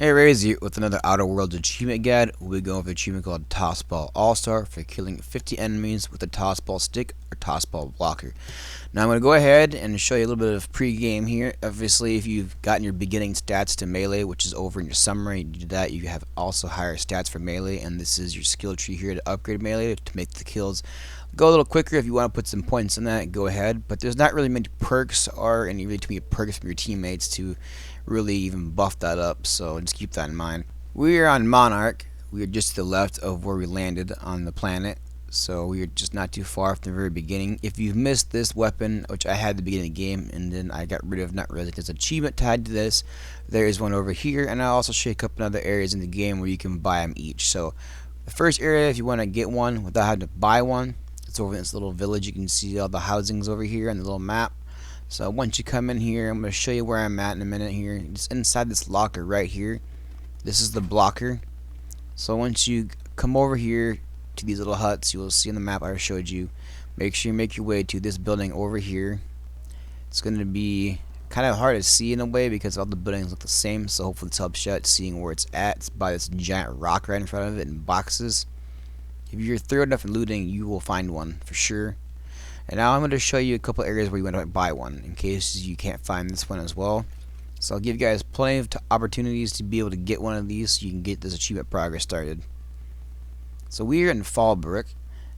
Hey, Razy with another Outer Worlds achievement guide. We're going with an achievement called Tossball All-Star for killing 50 enemies with a Tossball stick or Tossball blocker. Now I'm going to go ahead and show you a little bit of pre-game here. Obviously, if you've gotten your beginning stats to melee, which is over in your summary, you do that, you have also higher stats for melee, and this is your skill tree here to upgrade melee to make the kills go a little quicker. If you want to put some points in that, go ahead. But there's not really many perks or any really too many perks from your teammates to really even buff that up, so just keep that in mind. We are on Monarch. We are just to the left of where we landed on the planet, so we are just not too far from the very beginning. If you've missed this weapon, which I had at the beginning of the game and then I got rid of, not realizing there's an achievement tied to this, there is one over here, and I'll also show you a couple other areas in the game where you can buy them each. So the first area, if you want to get one without having to buy one, it's over in this little village. You can see all the housings over here on the little map. So once you come in here, I'm going to show you where I'm at in a minute here. Just inside this locker right here. This is the blocker. So once you come over here to these little huts, you will see on the map I showed you. Make sure you make your way to this building over here. It's going to be kind of hard to see in a way because all the buildings look the same. So hopefully this helps you out seeing where it's at. It's by this giant rock right in front of it in boxes. If you're thorough enough in looting, you will find one for sure. And now I'm going to show you a couple areas where you want to buy one in case you can't find this one as well. So I'll give you guys plenty of opportunities to be able to get one of these so you can get this achievement progress started. So we're in Fallbrook.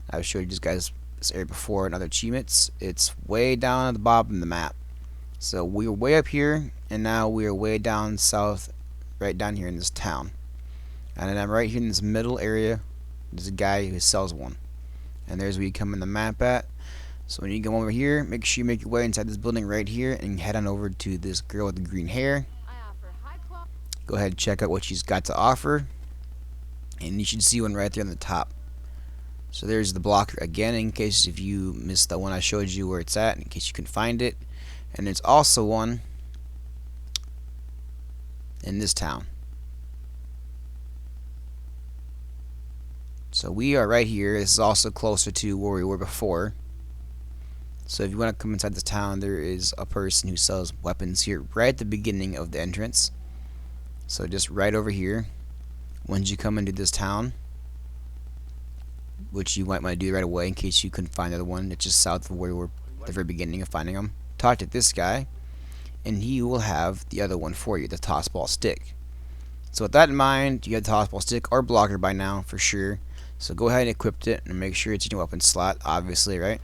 I've showed you guys this area before in other achievements. It's way down at the bottom of the map. So we were way up here, and now we are way down south, right down here in this town. And then I'm right here in this middle area. There's a guy who sells one. And there's where you come in the map at. So when you come over here, make sure you make your way inside this building right here and head on over to this girl with the green hair. Go ahead and check out what she's got to offer. And you should see one right there on the top. So there's the blocker again in case if you missed the one I showed you where it's at, in case you couldn't find it. And there's also one in this town. So we are right here. This is also closer to where we were before. So if you want to come inside the town, there is a person who sells weapons here right at the beginning of the entrance. So just right over here. Once you come into this town, which you might want to do right away in case you couldn't find the other one, it's just south of where we were at the very beginning of finding them. Talk to this guy, and he will have the other one for you, the Tossball stick. So with that in mind, you have the Tossball stick or blocker by now for sure. So go ahead and equip it and make sure it's in your weapon slot, obviously, right?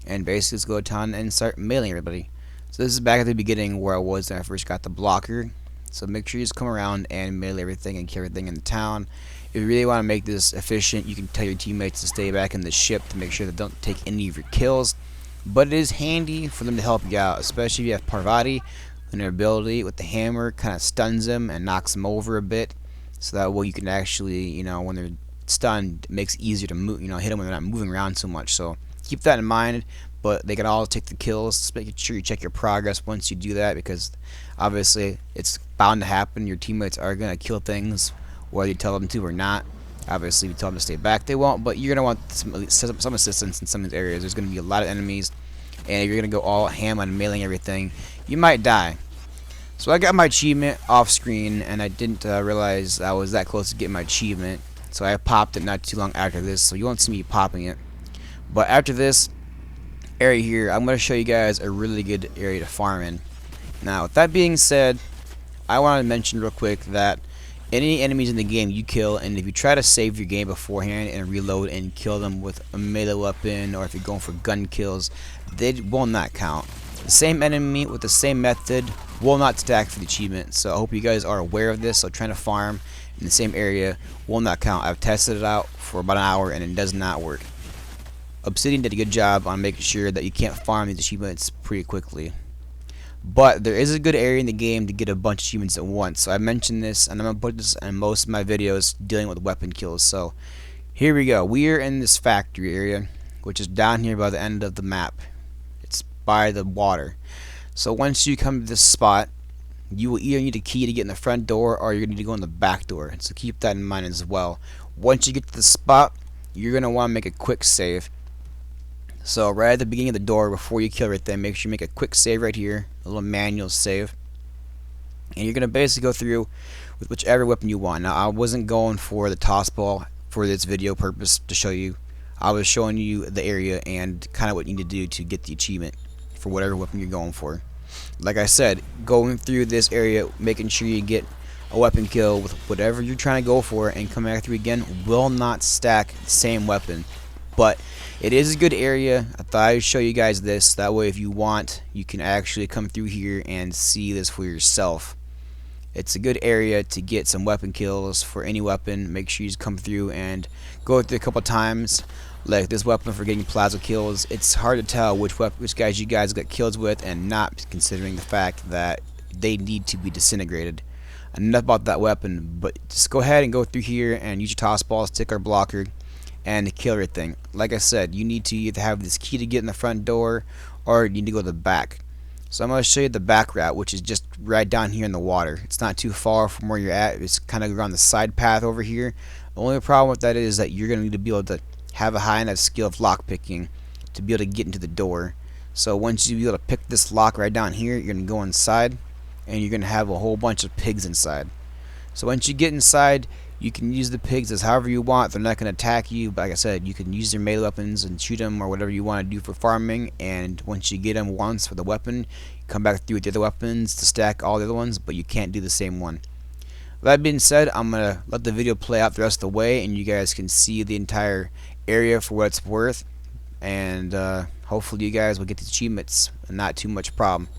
And basically just go to town and start mailing everybody. So this is back at the beginning where I was when I first got the blocker. So make sure you just come around and mail everything and kill everything in the town. If you really want to make this efficient, you can tell your teammates to stay back in the ship to make sure they don't take any of your kills. But it is handy for them to help you out, especially if you have Parvati, and their ability with the hammer kind of stuns them and knocks them over a bit. So that way you can actually, when they're stunned, it makes it easier to move, hit them when they're not moving around so much. So keep that in mind, but they can all take the kills. Just make sure you check your progress once you do that, because obviously it's bound to happen. Your teammates are going to kill things whether you tell them to or not. Obviously, if you tell them to stay back, they won't, but you're going to want some assistance in some of these areas. There's going to be a lot of enemies, and if you're going to go all ham on mailing everything, you might die. So I got my achievement off screen, and I didn't realize I was that close to getting my achievement, so I popped it not too long after this, so you won't see me popping it. But after this area here, I'm going to show you guys a really good area to farm in. Now, with that being said, I want to mention real quick that any enemies in the game you kill, and if you try to save your game beforehand and reload and kill them with a melee weapon, or if you're going for gun kills, they will not count. The same enemy with the same method will not stack for the achievement. So I hope you guys are aware of this. So trying to farm in the same area will not count. I've tested it out for about an hour and it does not work. Obsidian did a good job on making sure that you can't farm these achievements pretty quickly. But there is a good area in the game to get a bunch of achievements at once. So I mentioned this, and I'm going to put this in most of my videos dealing with weapon kills. So here we go. We are in this factory area, which is down here by the end of the map. It's by the water. So once you come to this spot, you will either need a key to get in the front door, or you're going to need to go in the back door. So keep that in mind as well. Once you get to the spot, you're going to want to make a quick save. So right at the beginning of the door, before you kill everything, make sure you make a quick save right here, a little manual save. and you're gonna basically go through with whichever weapon you want. Now I wasn't going for the Tossball for this video purpose to show you. I was showing you the area and kind of what you need to do to get the achievement for whatever weapon you're going for. Like I said, going through this area, making sure you get a weapon kill with whatever you're trying to go for and come back through again will not stack the same weapon. But it is a good area. I thought I'd show you guys this. That way if you want, you can actually come through here and see this for yourself. It's a good area to get some weapon kills for any weapon. Make sure you come through and go through a couple times. Like this weapon for getting plaza kills, it's hard to tell which guys you guys got kills with and not, considering the fact that they need to be disintegrated. Enough about that weapon, but just go ahead and go through here and use your Tossball, stick or blocker, and kill everything. Like I said, you need to either have this key to get in the front door or you need to go to the back. So I'm going to show you the back route, which is just right down here in the water. It's not too far from where you're at. It's kind of on the side path over here. The only problem with that is that you're going to need to be able to have a high enough skill of lock picking to be able to get into the door. So once you be able to pick this lock right down here, you're going to go inside and you're going to have a whole bunch of pigs inside. So once you get inside, you can use the pigs as however you want. They're not going to attack you, but like I said, you can use their melee weapons and shoot them or whatever you want to do for farming. And once you get them once for the weapon, you come back through with the other weapons to stack all the other ones, but you can't do the same one. That being said, I'm going to let the video play out the rest of the way and you guys can see the entire area for what it's worth. And hopefully you guys will get these achievements and not too much problem.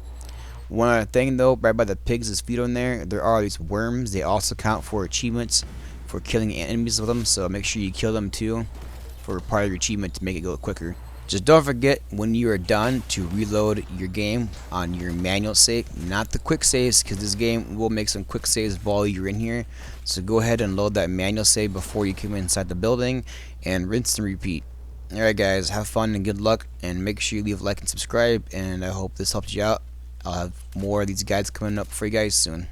One other thing though, right by the pigs' feet on there are these worms. They also count for achievements for killing enemies with them, so make sure you kill them too for part of your achievement to make it go quicker. Just don't forget when you are done to reload your game on your manual save, not the quick saves, because this game will make some quick saves while you're in here. So go ahead and load that manual save before you come inside the building and rinse and repeat. Alright guys, have fun and good luck, and make sure you leave a like and subscribe, and I hope this helps you out. I'll have more of these guides coming up for you guys soon.